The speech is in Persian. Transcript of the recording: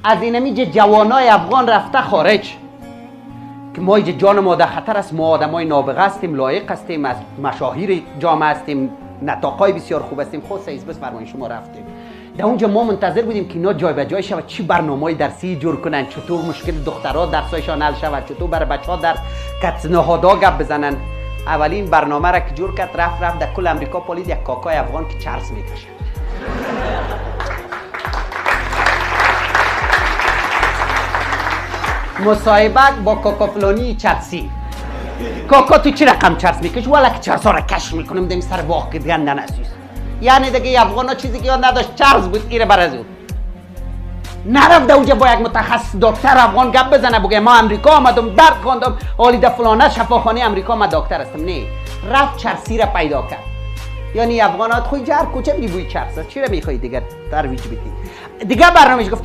از اینمی جوانای افغان رفته خارج که ما اینجا جان ما در خطر است. ما آدمای نابغه هستیم، لایق هستیم، از مشاهیر جامعه هستیم، نطاقای بسیار خوب هستیم. خود سیز بس فرمایش شما رفتیم در اونجا. ما منتظر بودیم که اینا جای به جای شود، چی برنامه‌ای درسی جور کنن، چطور مشکل دخترها درسایشان حل شود، چطور برای بچه‌ها در کت نهادا گپ بزنن. اولین برنامه را که جور کرد رفت در کل امریکا پالید یک کاکای افغان که چرس میکشه. مصاحبه با کاکا فلانی چرسی. کاکا تو چی رقم چرس میکش؟ والا که چرسا را کش میکنم دمی سر واقع گندن اسیس. یعنی دیگه افغانا چیزی که یاد نداشت چرس بود ایره برازو. نرفت اونجا با یک متخصص دکتر افغان گپ بزنه بگه ما امریکا آمدم درد خواندم حالی در فلانه شفاخانه امریکا ما دکتر هستم. نه، رفت چرسی را پیدا کرد. یعنی افغانات خوی جر کوچه بی بوی چرس است. چی را میخوای دیگه ترویج بدی؟ دیگه برنامه‌اش گفتم